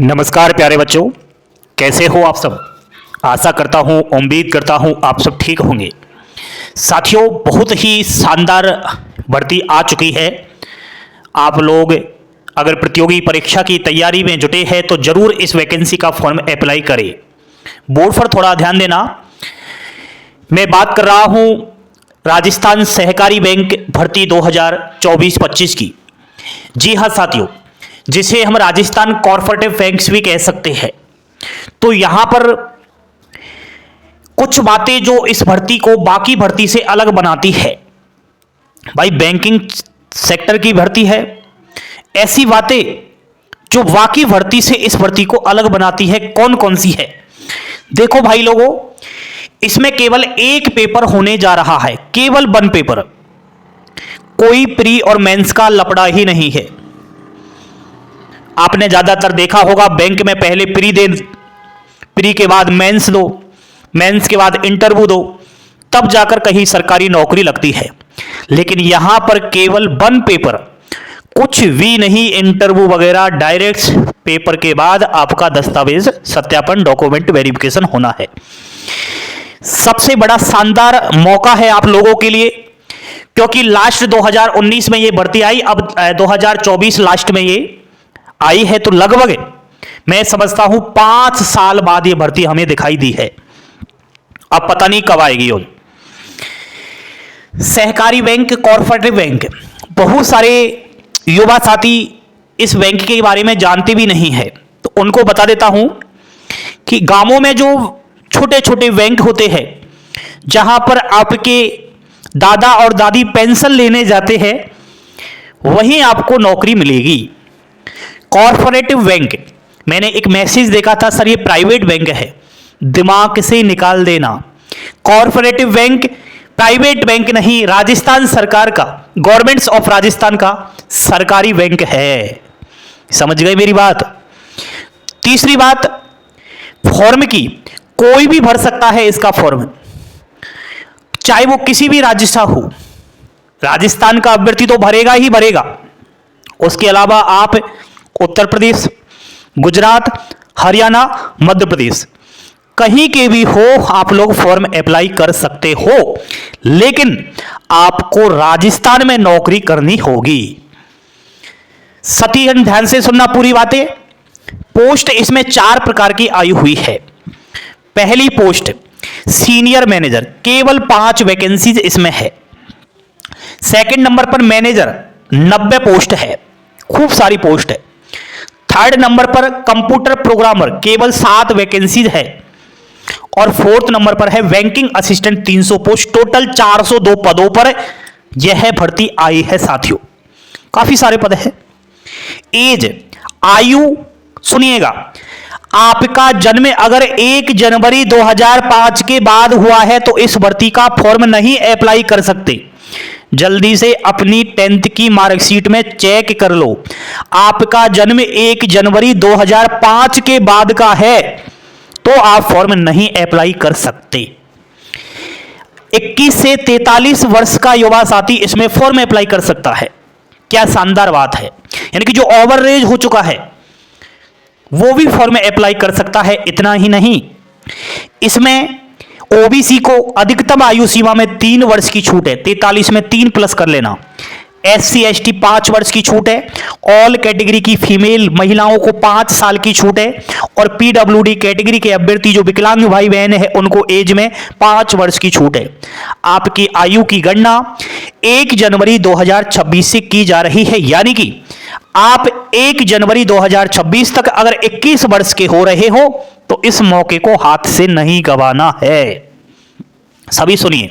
नमस्कार प्यारे बच्चों, कैसे हो आप सब। आशा करता हूँ, उम्मीद करता हूँ आप सब ठीक होंगे। साथियों, बहुत ही शानदार भर्ती आ चुकी है। आप लोग अगर प्रतियोगी परीक्षा की तैयारी में जुटे हैं तो जरूर इस वैकेंसी का फॉर्म अप्लाई करें। बोर्ड पर थोड़ा ध्यान देना। मैं बात कर रहा हूँ राजस्थान सहकारी बैंक भर्ती 2024-25 की। जी हाँ साथियों, जिसे हम राजस्थान कॉर्पोरेटिव बैंक्स भी कह सकते हैं। तो यहां पर कुछ बातें जो इस भर्ती को बाकी भर्ती से अलग बनाती है। भाई, बैंकिंग सेक्टर की भर्ती है, ऐसी बातें जो बाकी भर्ती से इस भर्ती को अलग बनाती है कौन कौन सी है। देखो भाई लोगों, इसमें केवल एक पेपर होने जा रहा है, केवल वन पेपर। कोई प्री और मेंस का लफड़ा ही नहीं है। आपने ज्यादातर देखा होगा बैंक में पहले प्री के बाद मेंस दो, मेंस के बाद इंटरव्यू दो, तब जाकर कहीं सरकारी नौकरी लगती है। लेकिन यहां पर केवल वन पेपर, कुछ भी नहीं इंटरव्यू वगैरह, डायरेक्ट पेपर के बाद आपका दस्तावेज सत्यापन, डॉक्यूमेंट वेरिफिकेशन होना है। सबसे बड़ा शानदार मौका है आप लोगों के लिए, क्योंकि लास्ट 2019 में ये भर्ती आई, अब 2024 लास्ट में ये आई है। तो लगभग मैं समझता हूं 5 साल बाद ये भर्ती हमें दिखाई दी है। अब पता नहीं कब आएगी। और सहकारी बैंक, कॉर्पोरेटिव बैंक, बहुत सारे युवा साथी इस बैंक के बारे में जानते भी नहीं है। तो उनको बता देता हूं कि गांवों में जो छोटे छोटे बैंक होते हैं, जहां पर आपके दादा और दादी पेंशन लेने जाते हैं, वहीं आपको नौकरी मिलेगी। कॉर्पोरेटिव बैंक, मैंने एक मैसेज देखा था, सर ये प्राइवेट बैंक है, दिमाग से निकाल देना। कॉर्पोरेटिव बैंक प्राइवेट बैंक नहीं, राजस्थान सरकार का, गवर्नमेंट ऑफ राजस्थान का सरकारी बैंक है। समझ गए मेरी बात। तीसरी बात, फॉर्म की, कोई भी भर सकता है इसका फॉर्म, चाहे वो किसी भी राज्य से हो। राजस्थान का अभ्यर्थी तो भरेगा ही भरेगा। उसके अलावा आप उत्तर प्रदेश, गुजरात, हरियाणा, मध्य प्रदेश, कहीं के भी हो आप लोग फॉर्म अप्लाई कर सकते हो। लेकिन आपको राजस्थान में नौकरी करनी होगी। सतीहन ध्यान से सुनना पूरी बातें। पोस्ट इसमें 4 प्रकार की आई हुई है। पहली पोस्ट सीनियर मैनेजर, केवल 5 वैकेंसीज इसमें है। सेकंड नंबर पर मैनेजर, 90 पोस्ट है, खूब सारी पोस्ट है। थर्ड नंबर पर कंप्यूटर प्रोग्रामर, केवल 7 वैकेंसीज है। और फोर्थ नंबर पर है बैंकिंग असिस्टेंट, 300 पोस्ट, टोटल 402 पदों पर यह भर्ती आई है साथियों। काफी सारे पद है। एज, आयु सुनिएगा, आपका जन्म अगर 1 जनवरी 2005 के बाद हुआ है तो इस भर्ती का फॉर्म नहीं अप्लाई कर सकते। जल्दी से अपनी 10th की मार्कशीट में चेक कर लो, आपका जन्म 1 जनवरी 2005 के बाद का है तो आप फॉर्म नहीं अप्लाई कर सकते। 21 से 43 वर्ष का युवा साथी इसमें फॉर्म अप्लाई कर सकता है। क्या शानदार बात है। यानी कि जो ओवर एज हो चुका है वो भी फॉर्म अप्लाई कर सकता है। इतना ही नहीं, इसमें ओबीसी को अधिकतम आयु सीमा में 3 वर्ष की छूट है, 43 में 3 प्लस कर लेना। एससी एसटी 5 वर्ष की छूट है। ऑल कैटेगरी की फीमेल महिलाओं को 5 साल की छूट है। और पीडब्ल्यूडी कैटेगरी के अभ्यर्थी जो विकलांग भाई बहन है उनको एज में 5 वर्ष की छूट है। आपकी आयु की गणना 1 जनवरी 2026 से की जा रही है। यानी कि आप 1 जनवरी 2026 तक अगर 21 वर्ष के हो रहे हो तो इस मौके को हाथ से नहीं गंवाना है। सभी सुनिए।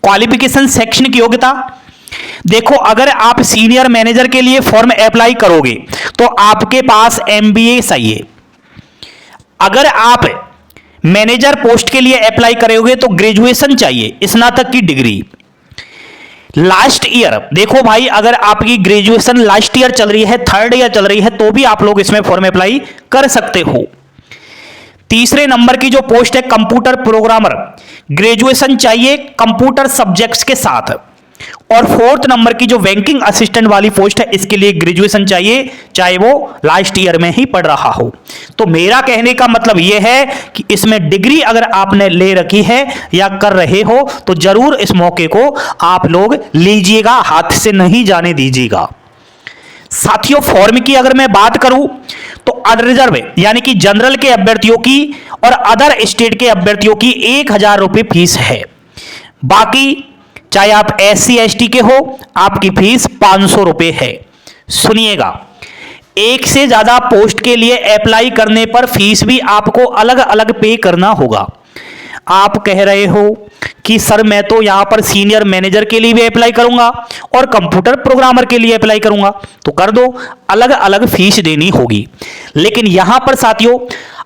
क्वालिफिकेशन, शैक्षणिक योग्यता, देखो अगर आप सीनियर मैनेजर के लिए फॉर्म अप्लाई करोगे तो आपके पास एमबीए चाहिए। अगर आप मैनेजर पोस्ट के लिए अप्लाई करोगे तो ग्रेजुएशन चाहिए, स्नातक की डिग्री। लास्ट ईयर, देखो भाई अगर आपकी ग्रेजुएशन लास्ट ईयर चल रही है, 3rd ईयर चल रही है, तो भी आप लोग इसमें फॉर्म अप्लाई कर सकते हो। तीसरे नंबर की जो पोस्ट है कंप्यूटर प्रोग्रामर, ग्रेजुएशन चाहिए कंप्यूटर सब्जेक्ट्स के साथ। और 4th नंबर की जो बैंकिंग असिस्टेंट वाली पोस्ट है इसके लिए ग्रेजुएशन चाहिए, चाहे वो लास्ट ईयर में ही पढ़ रहा हो। तो मेरा कहने का मतलब यह है कि इसमें डिग्री अगर आपने ले रखी है या कर रहे हो तो जरूर इस मौके को आप लोग लीजिएगा, हाथ से नहीं जाने दीजिएगा। साथियों, फॉर्म की अगर मैं बात करूं तो अनरिजर्व यानी कि जनरल के अभ्यर्थियों की और अदर स्टेट के अभ्यर्थियों की 1000 रुपये फीस है। बाकी चाहे आप SC ST के हो, आपकी फीस 500 रुपये है। सुनिएगा, एक से ज्यादा पोस्ट के लिए अप्लाई करने पर फीस भी आपको अलग अलग पे करना होगा। आप कह रहे हो कि सर मैं तो यहां पर सीनियर मैनेजर के लिए भी अप्लाई करूंगा और कंप्यूटर प्रोग्रामर के लिए अप्लाई करूंगा, तो कर दो, अलग अलग फीस देनी होगी। लेकिन यहां पर साथियों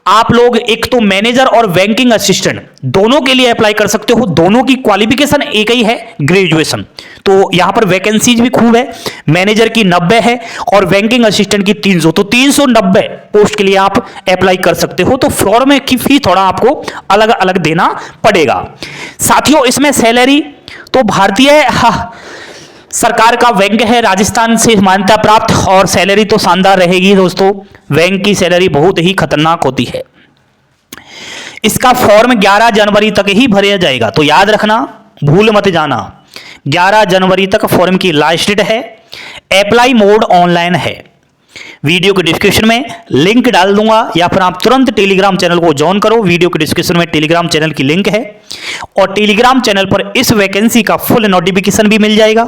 आप लोग एक तो मैनेजर और बैंकिंग असिस्टेंट दोनों के लिए अप्लाई कर सकते हो। दोनों की क्वालिफिकेशन एक ही है, ग्रेजुएशन। तो यहां पर वैकेंसीज भी खूब है। मैनेजर की 90 है और बैंकिंग असिस्टेंट की 300, तो 390 पोस्ट के लिए आप अप्लाई कर सकते हो। तो फॉर्म की फी थोड़ा आपको अलग अलग देना पड़ेगा। साथियों, इसमें सैलरी तो भारतीय सरकार का बैंक है, राजस्थान से मान्यता प्राप्त, और सैलरी तो शानदार रहेगी दोस्तों। बैंक की सैलरी बहुत ही खतरनाक होती है। इसका फॉर्म 11 जनवरी तक ही भरा जाएगा, तो याद रखना, भूल मत जाना, 11 जनवरी तक फॉर्म की लास्ट डेट है। अप्लाई मोड ऑनलाइन है। वीडियो के डिस्क्रिप्शन में लिंक डाल दूंगा या फिर आप तुरंत टेलीग्राम चैनल को ज्वाइन करो। वीडियो के डिस्क्रिप्शन में टेलीग्राम चैनल की लिंक है और टेलीग्राम चैनल पर इस वैकेंसी का फुल नोटिफिकेशन भी मिल जाएगा।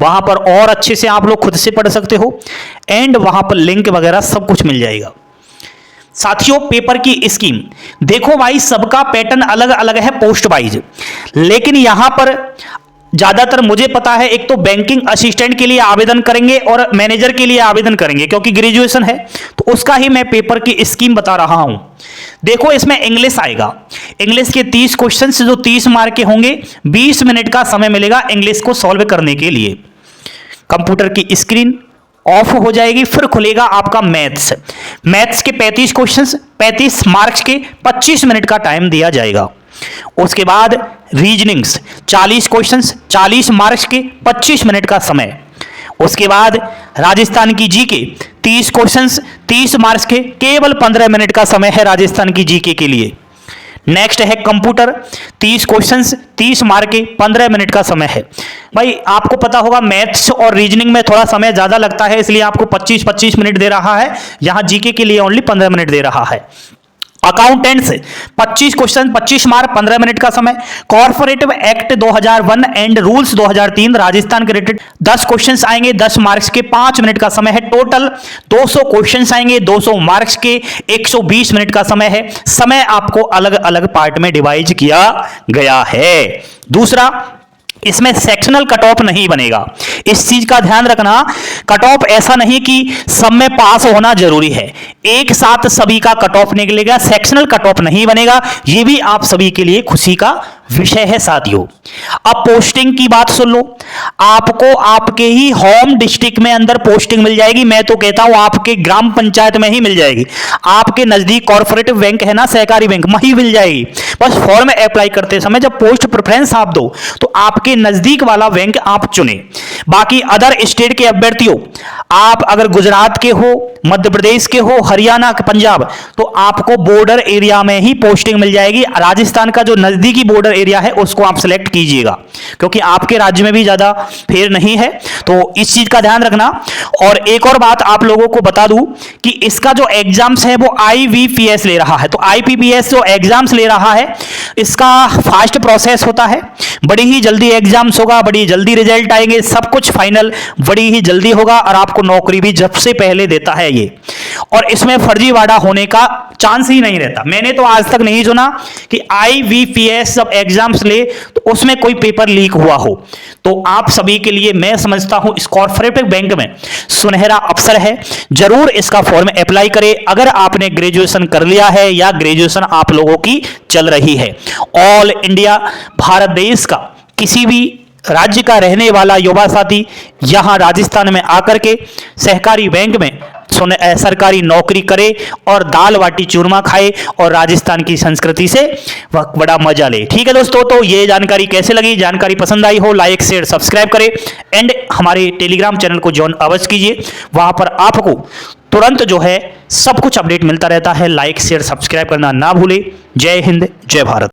वहां पर और अच्छे से आप लोग खुद से पढ़ सकते हो एंड वहां पर लिंक वगैरह सब कुछ मिल जाएगा। साथियों, पेपर की स्कीम देखो भाई, सबका पैटर्न अलग अलग है पोस्ट वाइज, लेकिन यहां पर ज्यादातर मुझे पता है एक तो बैंकिंग असिस्टेंट के लिए आवेदन करेंगे और मैनेजर के लिए आवेदन करेंगे, क्योंकि ग्रेजुएशन है तो उसका ही मैं पेपर की स्कीम बता रहा हूं। देखो, इसमें इंग्लिश आएगा। इंग्लिश के 30 क्वेश्चंस जो 30 मार्क के होंगे, 20 मिनट का समय मिलेगा इंग्लिश को सॉल्व करने के लिए। कंप्यूटर की स्क्रीन ऑफ हो जाएगी, फिर खुलेगा आपका मैथ्स। मैथ्स के 35 क्वेश्चंस, 35 मार्क्स के 25 मिनट का टाइम दिया जाएगा। उसके बाद रीजनिंग्स 40 क्वेश्चंस, 40 मार्क्स के 25 मिनट का समय। उसके बाद राजस्थान की जीके 30 क्वेश्चंस, 30 मार्क्स के केवल 15 मिनट का समय है राजस्थान की जीके के लिए। नेक्स्ट है कंप्यूटर, 30 क्वेश्चंस, 30 मार्क के 15 मिनट का समय है। भाई आपको पता होगा मैथ्स और रीजनिंग में थोड़ा समय ज्यादा लगता है, इसलिए आपको 25-25 मिनट दे रहा है। यहां जीके के लिए ओनली 15 मिनट दे रहा है। अकाउंटेंट्स 25 क्वेश्चन, 25 मार्क, 15 मिनट का समय। Corporative act 2001 and rules 2003 Rajasthan के रिलेटेड 10 क्वेश्चंस आएंगे, 10 मार्क्स के 5 मिनट का समय है। टोटल 200 क्वेश्चंस आएंगे, 200 मार्क्स के 120 मिनट का समय है। समय आपको अलग अलग पार्ट में डिवाइड किया गया है। दूसरा, इसमें सेक्शनल कट ऑफ नहीं बनेगा, इस चीज का ध्यान रखना। कट ऑफ ऐसा नहीं कि सब में पास होना जरूरी है, एक साथ सभी का कट ऑफ निकलेगा, सेक्शनल कट ऑफ नहीं बनेगा। यह भी आप सभी के लिए खुशी का विषय है साथियों। अब पोस्टिंग की बात सुन लो, आपको आपके ही होम डिस्ट्रिक्ट में अंदर पोस्टिंग मिल जाएगी। मैं तो कहता हूं आपके ग्राम पंचायत में ही मिल जाएगी। आपके नजदीक कॉर्पोरेटिव बैंक है ना, सहकारी बैंक, वहीं मिल जाएगी। बस फॉर्म अप्लाई करते समय जब पोस्ट प्रेफरेंस आप दो तो आपके नजदीक वाला बैंक आप चुने। बाकी अदर स्टेट के अभ्यर्थियों, आप अगर गुजरात के हो, मध्य प्रदेश के हो, हरियाणा के, पंजाब, तो आपको बॉर्डर एरिया में ही पोस्टिंग मिल जाएगी। राजस्थान का जो नजदीकी बॉर्डर एरिया है उसको आप सिलेक्ट कीजिएगा, क्योंकि आपके राज्य में भी ज्यादा फेर नहीं है, तो इस चीज का ध्यान रखना। और एक और बात आप लोगों को बता दूं कि इसका जो एग्जाम्स है वो IBPS ले रहा है। तो IBPS जो एग्जाम्स ले रहा है इसका फास्ट प्रोसेस होता है, बड़ी ही जल्दी एग्जाम्स होगा, बड़ी जल्दी रिजल्ट आएंगे, सब कुछ फाइनल बड़ी ही जल्दी होगा और आपको नौकरी भी जब से पहले देता है ये। और इसमें फर्जीवाड़ा होने का चांस ही नहीं रहता। मैंने तो आज तक नहीं सुना कि IBPS जब एग्जाम्स ले तो उसमें कोई पेपर लीक हुआ हो। तो आप सभी के लिए मैं समझता हूं इस कॉर्पोरेटिव बैंक में सुनहरा अवसर है, जरूर इसका फॉर्म अप्लाई करें अगर आपने ग्रेजुएशन कर लिया है या ग्रेजुएशन आप लोगों की चल रही है। ऑल इंडिया भारत देश का किसी भी राज्य का रहने वाला युवा साथी यहां राजस्थान में आकर के सहकारी बैंक में सरकारी नौकरी करे और दाल बाटी चूरमा खाए और राजस्थान की संस्कृति से वह बड़ा मजा ले। ठीक है दोस्तों, तो ये जानकारी कैसे लगी, जानकारी पसंद आई हो लाइक शेयर सब्सक्राइब करें एंड हमारे टेलीग्राम चैनल को ज्वाइन अवश्य कीजिए। वहां पर आपको तुरंत जो है सब कुछ अपडेट मिलता रहता है। लाइक शेयर सब्सक्राइब करना ना भूले। जय हिंद, जय भारत।